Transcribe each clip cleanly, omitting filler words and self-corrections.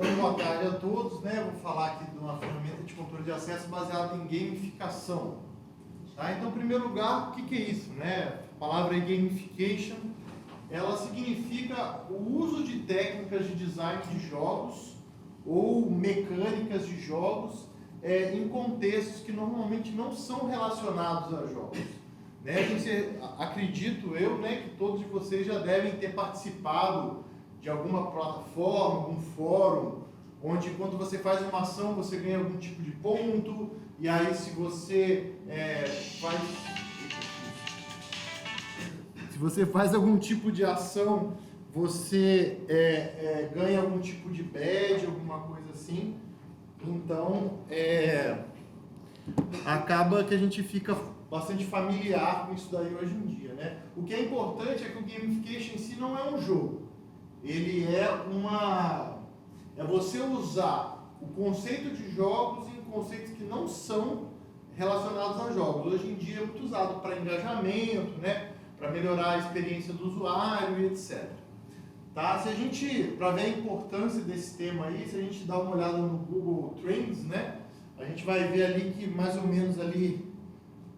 Então, boa tarde a todos, né? Vou falar aqui de uma ferramenta de controle de acesso baseada em gamificação. Tá? Então, em primeiro lugar, o que é isso, né? A palavra gamification, ela significa o uso de técnicas de design de jogos ou mecânicas de jogos em contextos que normalmente não são relacionados a jogos. Né? Acredito eu, né, que todos de vocês já devem ter participado de alguma plataforma, algum fórum, onde quando você faz uma ação você ganha algum tipo de ponto, e aí se você faz algum tipo de ação, você ganha algum tipo de badge, alguma coisa assim. Então, acaba que a gente fica bastante familiar com isso daí hoje em dia, né? O que é importante é que o gamification em si não é um jogo. Ele é você usar o conceito de jogos em conceitos que não são relacionados a jogos. Hoje em dia é muito usado para engajamento, né? Para melhorar a experiência do usuário e etc. Tá? Para ver a importância desse tema aí, se a gente dá uma olhada no Google Trends, né? A gente vai ver ali que mais ou menos ali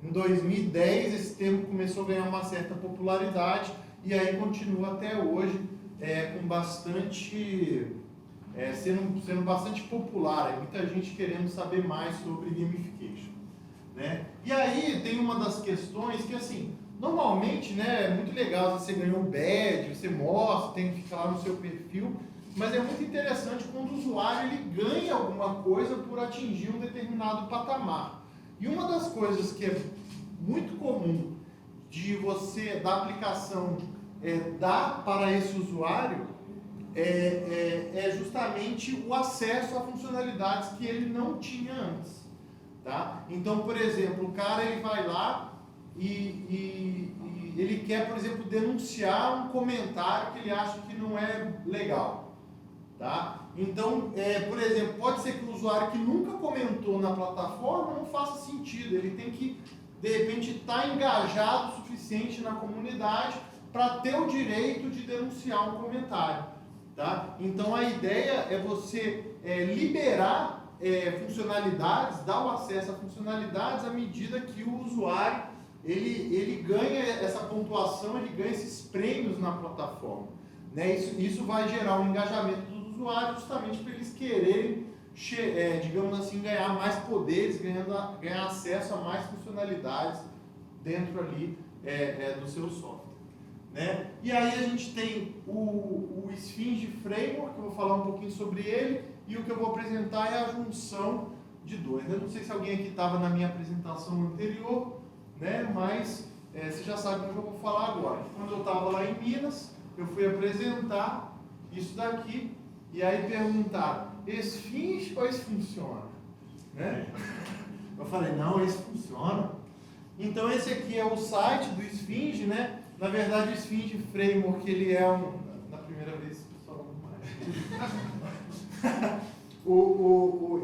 em 2010 esse termo começou a ganhar uma certa popularidade e aí continua até hoje com bastante sendo bastante popular, muita gente querendo saber mais sobre gamification, né? E aí tem uma das questões que assim, normalmente, né, é muito legal você ganhou um badge, você mostra, tem que ficar lá no seu perfil, mas é muito interessante quando o usuário ele ganha alguma coisa por atingir um determinado patamar. E uma das coisas que é muito comum da aplicação dar para esse usuário é justamente o acesso a funcionalidades que ele não tinha antes. Tá? Então, por exemplo, o cara ele vai lá e ele quer, por exemplo, denunciar um comentário que ele acha que não é legal. Tá? Então, por exemplo, pode ser que o usuário que nunca comentou na plataforma não faça sentido. Ele tem que, de repente, estar engajado o suficiente na comunidade para ter o direito de denunciar um comentário. Tá? Então, a ideia é você liberar funcionalidades, dar o acesso a funcionalidades à medida que o usuário ele ganha essa pontuação, ele ganha esses prêmios na plataforma. Né? Isso vai gerar um engajamento dos usuários justamente para eles quererem, digamos assim, ganhar mais poderes, ganhar acesso a mais funcionalidades dentro ali do seu software. Né? E aí a gente tem o Sphinge Framework, que eu vou falar um pouquinho sobre ele, e o que eu vou apresentar é a junção de dois. Eu não sei se alguém aqui estava na minha apresentação anterior, né? Mas você já sabe o que eu vou falar agora. Quando eu estava lá em Minas, eu fui apresentar isso daqui, e aí perguntaram, Sphinge ou esse funciona? Né? Eu falei, não, esse funciona. Então esse aqui é o site do Sphinge, né? Na verdade, o Sphinge Framework, ele é na primeira vez, pessoal,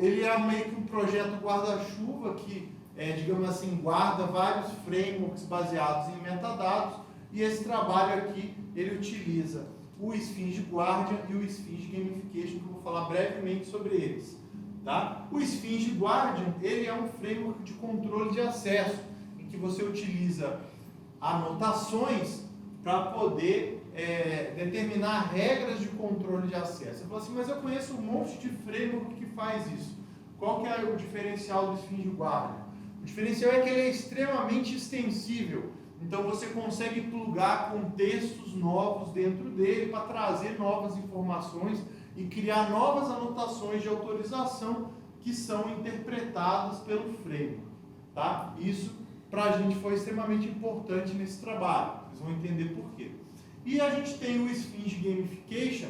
ele é meio que um projeto guarda-chuva que, digamos assim, guarda vários frameworks baseados em metadados, e esse trabalho aqui, ele utiliza o Sphinge Guardian e o Sphinge Gamification, que eu vou falar brevemente sobre eles. Tá? O Sphinge Guardian, ele é um framework de controle de acesso, em que você utiliza anotações para poder determinar regras de controle de acesso. Você fala assim, mas eu conheço um monte de framework que faz isso. Qual que é o diferencial do Sphinge Guardian? O diferencial é que ele é extremamente extensível. Então você consegue plugar contextos novos dentro dele para trazer novas informações e criar novas anotações de autorização que são interpretadas pelo framework. Tá? Isso para a gente foi extremamente importante nesse trabalho. Vocês vão entender por quê. E a gente tem o Sphinge Gamification,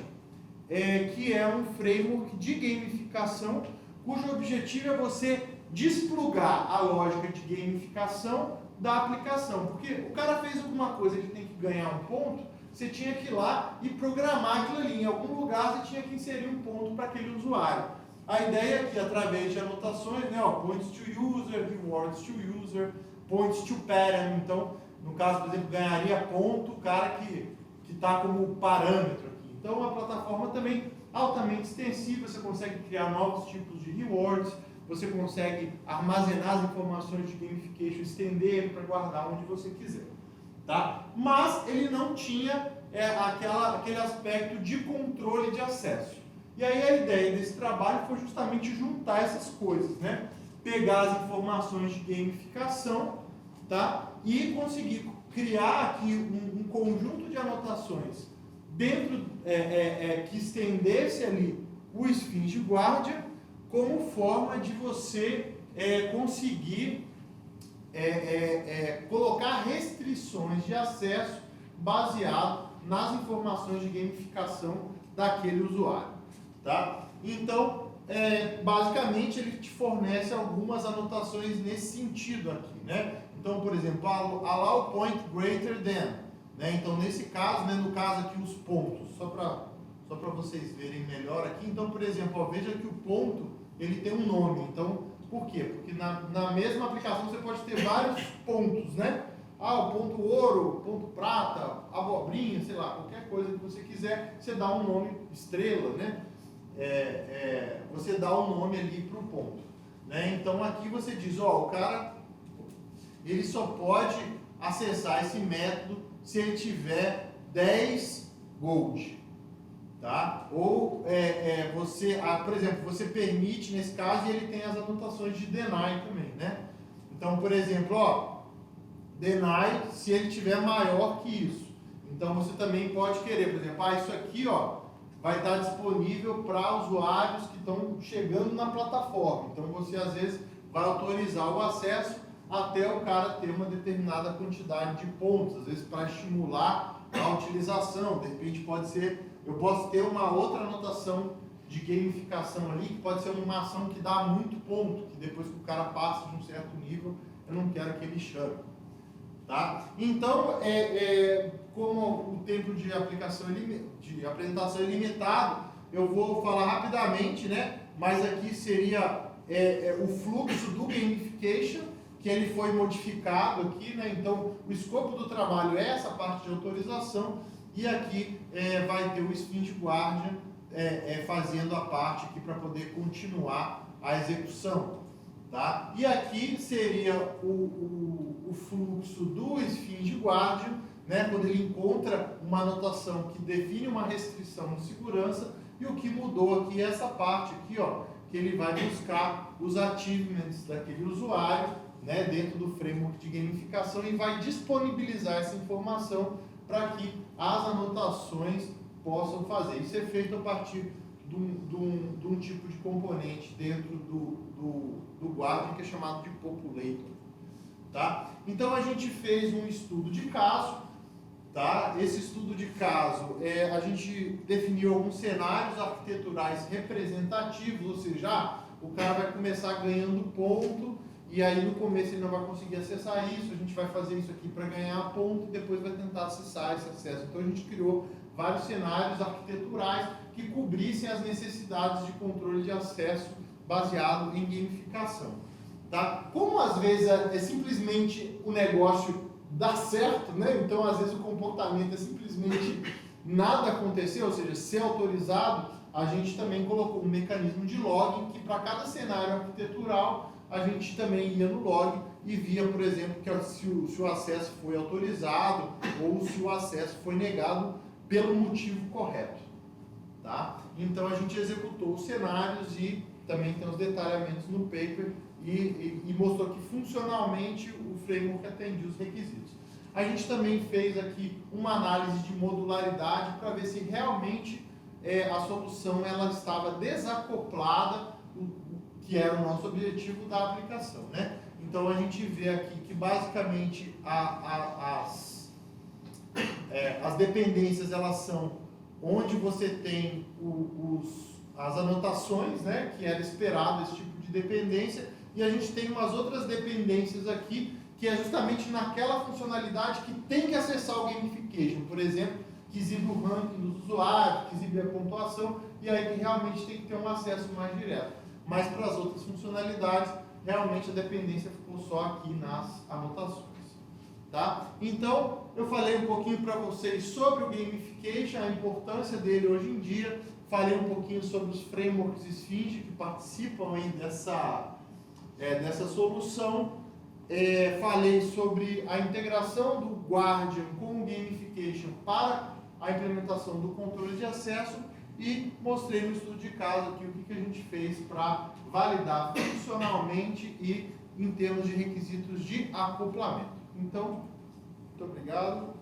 que é um framework de gamificação, cujo objetivo é você desplugar a lógica de gamificação da aplicação. Porque o cara fez alguma coisa, ele tem que ganhar um ponto, você tinha que ir lá e programar aquilo ali. Em algum lugar você tinha que inserir um ponto para aquele usuário. A ideia é que, através de anotações, né, points to user, rewards to user, points to parent, então, no caso, por exemplo, ganharia ponto o cara que está como parâmetro aqui. Então, a plataforma também altamente extensiva, você consegue criar novos tipos de rewards, você consegue armazenar as informações de gamification, estender para guardar onde você quiser. Tá? Mas ele não tinha aquele aspecto de controle de acesso. E aí a ideia desse trabalho foi justamente juntar essas coisas, né? Pegar as informações de gamificação, tá? E conseguir criar aqui um conjunto de anotações dentro que estendesse ali o Sphinge Guardian como forma de você conseguir colocar restrições de acesso baseado nas informações de gamificação daquele usuário, tá? Então, basicamente, ele te fornece algumas anotações nesse sentido aqui, né? Então, por exemplo, allow point greater than, né? Então, nesse caso, né, no caso aqui, os pontos, só para vocês verem melhor aqui. Então, por exemplo, ó, veja que o ponto, ele tem um nome. Então, por quê? Porque na mesma aplicação você pode ter vários pontos, né? O ponto ouro, ponto prata, abobrinha, sei lá, qualquer coisa que você quiser, você dá um nome, estrela, né? Você dá um nome ali para o ponto, né? Então aqui você diz, ó, o cara, ele só pode acessar esse método se ele tiver 10 gold, tá? Ou você, por exemplo, você permite nesse caso e ele tem as anotações de deny também, né? Então, por exemplo, ó, deny se ele tiver maior que isso. Então você também pode querer, por exemplo, isso aqui, ó, vai estar disponível para usuários que estão chegando na plataforma. Então você às vezes vai autorizar o acesso até o cara ter uma determinada quantidade de pontos, às vezes para estimular a utilização. De repente pode ser, eu posso ter uma outra anotação de gamificação ali, que pode ser uma ação que dá muito ponto, que depois que o cara passa de um certo nível, eu não quero que ele chame. Tá? Então, como o tempo de apresentação é limitado, eu vou falar rapidamente, né? Mas aqui seria o fluxo do gamification, que ele foi modificado aqui, né? Então, o escopo do trabalho é essa parte de autorização, e aqui vai ter o Sphinge Guardian fazendo a parte aqui para poder continuar a execução. Tá? E aqui seria o fluxo do Sphinge Guardian, né, quando ele encontra uma anotação que define uma restrição de segurança, e o que mudou aqui é essa parte aqui, ó, que ele vai buscar os achievements daquele usuário, né, dentro do framework de gamificação, e vai disponibilizar essa informação para que as anotações possam fazer. Isso é feito a partir de um tipo de componente dentro do Guardian que é chamado de Populator. Tá? Então a gente fez um estudo de caso. Tá? Esse estudo de caso, a gente definiu alguns cenários arquiteturais representativos, ou seja, o cara vai começar ganhando ponto, e aí no começo ele não vai conseguir acessar isso, a gente vai fazer isso aqui para ganhar ponto, e depois vai tentar acessar esse acesso. Então a gente criou vários cenários arquiteturais que cobrissem as necessidades de controle de acesso baseado em gamificação. Tá? Como às vezes simplesmente o negócio dá certo, né? Então às vezes o comportamento é simplesmente nada aconteceu, ou seja, ser autorizado, a gente também colocou um mecanismo de login que para cada cenário arquitetural a gente também ia no log e via, por exemplo, que se o acesso foi autorizado ou se o acesso foi negado pelo motivo correto. Tá? Então a gente executou os cenários e também tem os detalhamentos no paper e mostrou que funcionalmente o framework atendia os requisitos. A gente também fez aqui uma análise de modularidade para ver se realmente a solução ela estava desacoplada, que era o nosso objetivo da aplicação, né? Então a gente vê aqui que basicamente as dependências elas são onde você tem as anotações, né, que era esperado esse tipo de dependência, e a gente tem umas outras dependências aqui, que é justamente naquela funcionalidade que tem que acessar o gamification, por exemplo, que exibe o ranking dos usuários, que exibe a pontuação, e aí que realmente tem que ter um acesso mais direto. Mas para as outras funcionalidades, realmente a dependência ficou só aqui nas anotações. Tá? Então, eu falei um pouquinho para vocês sobre o gamification, a importância dele hoje em dia, falei um pouquinho sobre os frameworks Sphinx que participam aí dessa solução, falei sobre a integração do Guardian com o gamification para a implementação do controle de acesso e mostrei no estudo de caso aqui o que a gente fez para validar funcionalmente e em termos de requisitos de acoplamento. Então, muito obrigado.